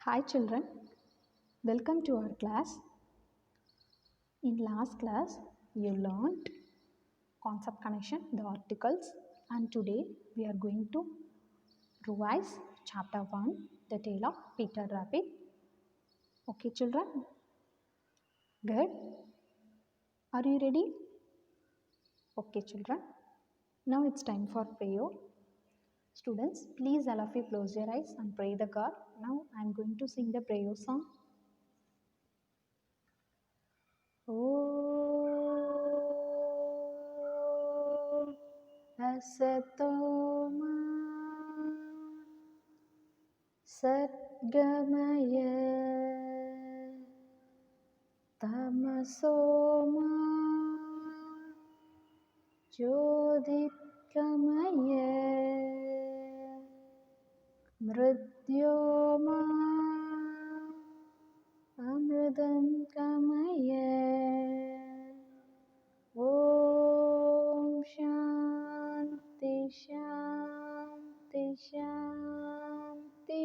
Hi children, welcome to our class. In last class, you learned concept connection, the articles, and today we are going to revise chapter 1, the tale of Peter Rabbit. Okay children? Good? Are you ready? Okay children. Now it's time for prayer. Students, please all of you close your eyes and pray the God. Now I am going to sing the prayer song. Asatoma Satgamaya Tamasoma Jyotirgamaya Mrityoma Amritangamaya Om Shanti Shanti Shanti.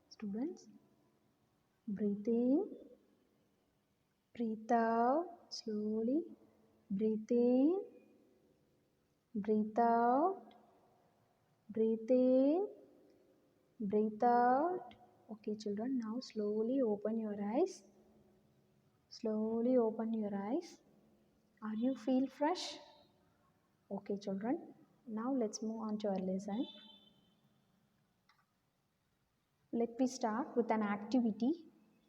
Students, breathe in, breathe out slowly, breathe in, breathe out, breathe in, breathe out. Okay children, now slowly open your eyes. Slowly open your eyes. Are you feel fresh? Okay children, now let's move on to our lesson. Let me start with an activity.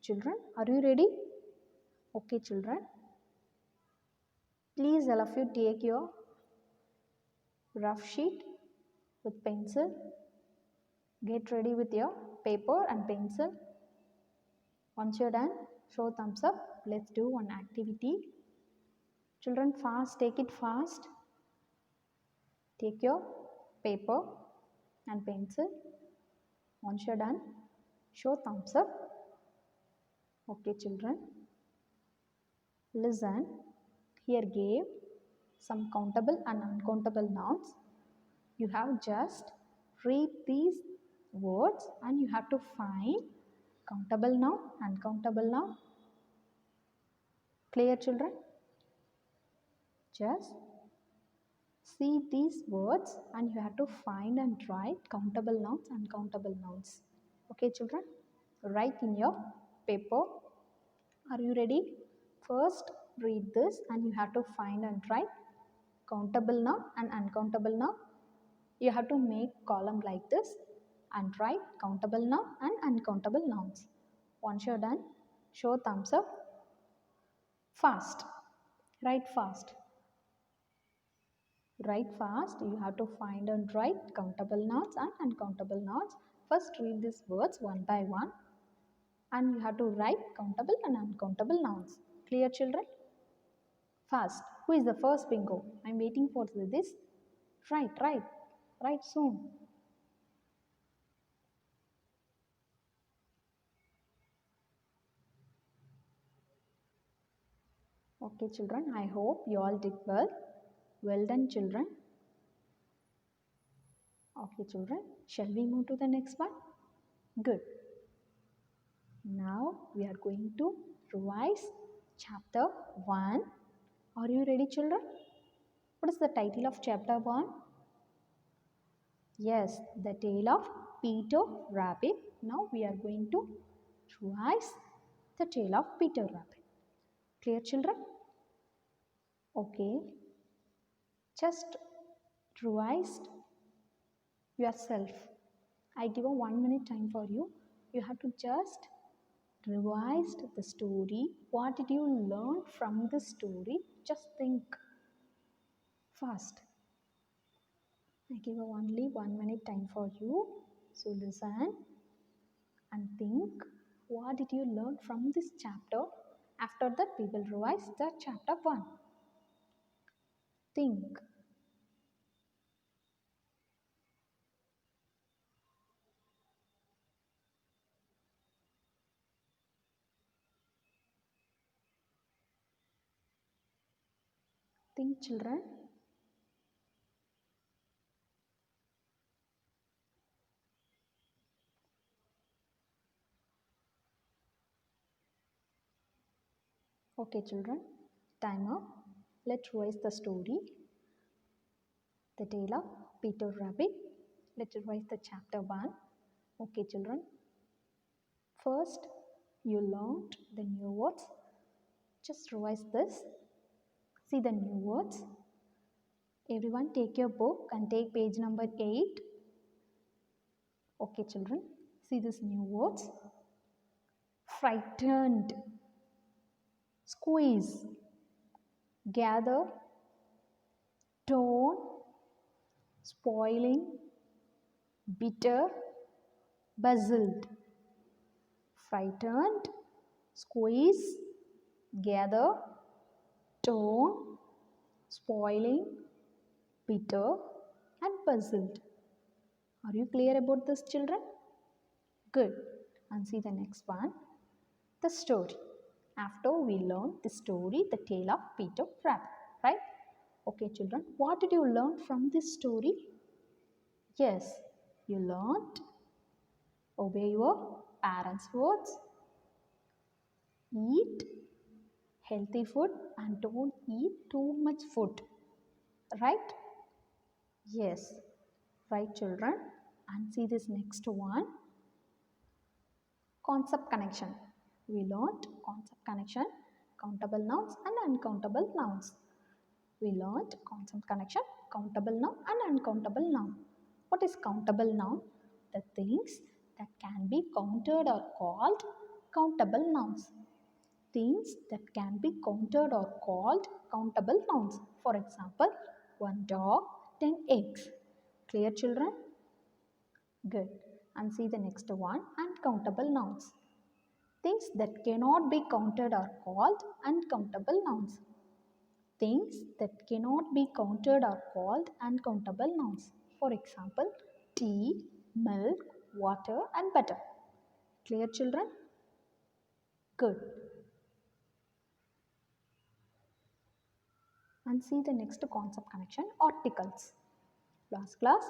Children, are you ready? Okay children. Please all of you take your rough sheet with pencil. Get ready with your paper and pencil. Once you're done, show thumbs up. Let's do one activity. Children, fast, take it fast. Take your paper and pencil. Once you're done, show thumbs up. Okay children. Listen. Here gave some countable and uncountable nouns. You have just read these words and you have to find countable noun, uncountable noun. Clear children? Just see these words and you have to find and write countable nouns, uncountable nouns. Okay children? Write in your paper. Are you ready? First read this and you have to find and write countable noun and uncountable noun. You have to make column like this and write countable noun and uncountable nouns. Once you're done, show thumbs up. Fast. Write fast. Write fast. You have to find and write countable nouns and uncountable nouns. First read these words one by one and you have to write countable and uncountable nouns. Clear children? Fast. Who is the first bingo? I am waiting for this. Write soon. Okay children, I hope you all did well. Well done children. Okay children, shall we move to the next one? Good. Now we are going to revise chapter 1. Are you ready children? What is the title of chapter 1? Yes, the tale of Peter Rabbit. Now we are going to revise the tale of Peter Rabbit. Clear children? Okay. Just revise yourself. I give a 1 minute time for you. You have to just revise the story. What did you learn from the story? Just think fast. I give only 1 minute time for you. So listen and think. What did you learn from this chapter? After that we will revise the chapter 1. Think. Think children. Okay, children, time up. Let's revise the story. The Tale of Peter Rabbit. Let's revise the chapter 1. Okay, children. First, you learned the new words. Just revise this. See the new words. Everyone take your book and take page number 8. Okay, children. See these new words. Frightened, squeeze, gather, torn, spoiling, bitter, puzzled. Frightened, squeeze, gather, torn, spoiling, bitter, and puzzled. Are you clear about this, children? Good. And see the next one. The story. After we learn the story, the tale of Peter Rabbit, right? Okay, children, what did you learn from this story? Yes, you learned obey your parents' words, eat healthy food, and don't eat too much food, right? Yes, right, children. And see this next one. Concept connection. We learned concept connection, countable nouns and uncountable nouns. We learned concept connection, countable noun and uncountable noun. What is countable noun? The things that can be counted are called countable nouns. Things that can be counted are called countable nouns. For example, one dog, 10 eggs. Clear, children? Good. And see the next one, uncountable nouns. Things that cannot be counted are called uncountable nouns. Things that cannot be counted are called uncountable nouns. For example, tea, milk, water, and butter. Clear, children? Good. And see the next concept connection, articles. Last class,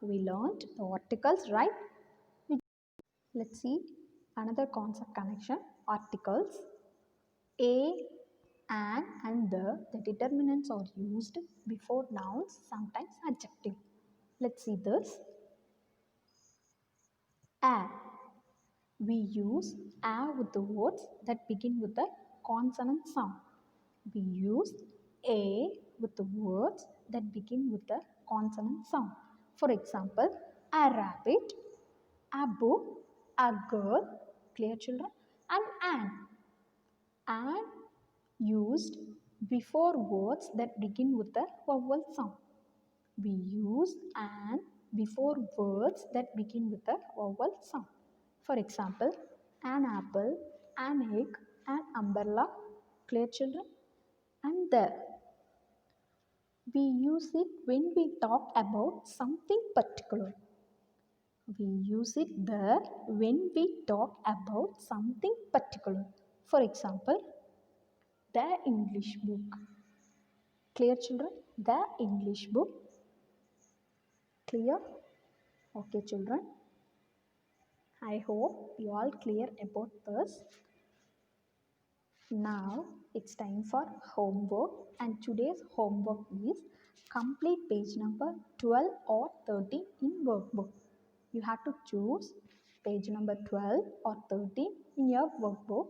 we learned the articles, right? Let's see another concept connection, articles. A, an, and the determinants are used before nouns, sometimes adjective. Let's see this. A. We use A with the words that begin with a consonant sound. We use A with the words that begin with a consonant sound. For example, a rabbit, a book, a girl, clear, children, and an. An used before words that begin with a vowel sound. We use an before words that begin with a vowel sound. For example, an apple, an egg, an umbrella. Clear, children? And the. We use it when we talk about something particular. We use it there when we talk about something particular. For example, the English book. Clear, children? The English book. Clear? Okay, children. I hope you all clear about this. Now it's time for homework, and today's homework is complete page number 12 or 13 in workbook. You have to choose page number 12 or 13 in your workbook.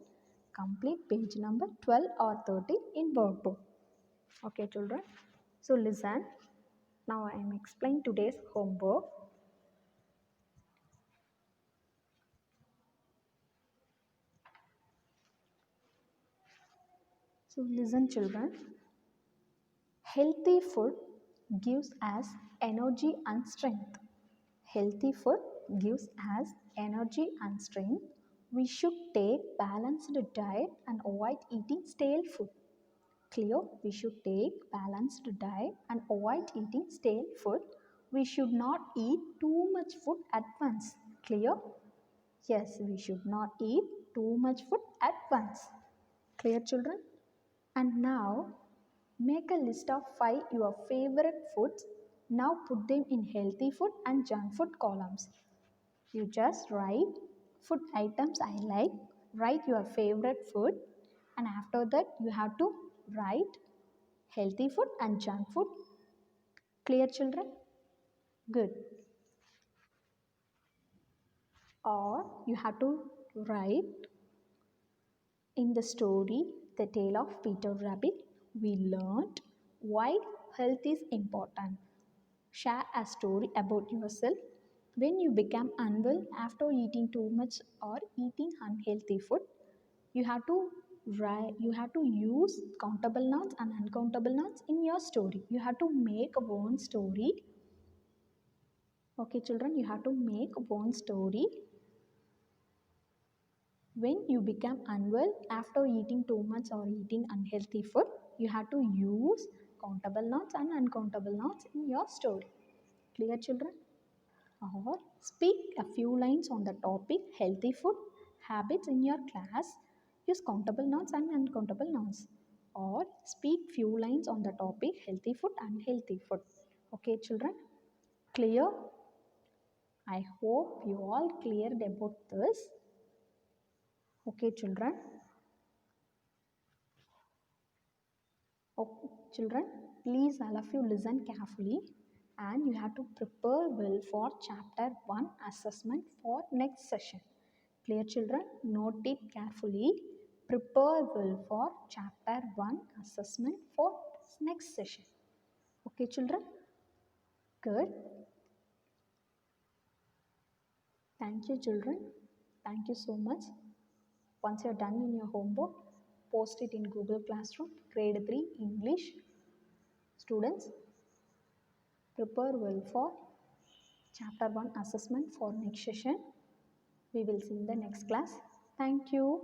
Complete page number 12 or 13 in workbook. Okay, children. So listen. Now I am explaining today's homework. So listen, children. Healthy food gives us energy and strength. Healthy food gives us energy and strength. We should take balanced diet and avoid eating stale food. Clear? We should take balanced diet and avoid eating stale food. We should not eat too much food at once. Clear? Yes, we should not eat too much food at once. Clear, children? And now, make a list of 5 your favorite foods. Now put them in healthy food and junk food columns. You just write food items I like, write your favorite food, and after that you have to write healthy food and junk food. Clear children? Good. Or you have to write in the story The Tale of Peter Rabbit, we learned why health is important. Share a story about yourself when you became unwell after eating too much or eating unhealthy food. You have to you have to use countable nouns and uncountable nouns in your story. You have to make one story. Okay, children, you have to make one story when you become unwell after eating too much or eating unhealthy food. You have to use countable nouns and uncountable nouns in your story. Clear children? Or speak a few lines on the topic healthy food habits in your class. Use countable nouns and uncountable nouns. Or speak few lines on the topic healthy food and unhealthy food. Okay children? Clear? I hope you all cleared about this. Okay children? Okay, children, please all of you listen carefully and you have to prepare well for chapter 1 assessment for next session. Clear children? Note it carefully. Prepare well for chapter 1 assessment for next session. Okay children? Good. Thank you children. Thank you so much. Once you are done in your homework, post it in Google Classroom. Grade 3 English students, prepare well for chapter 1 assessment for next session. We will see in the next class. Thank you.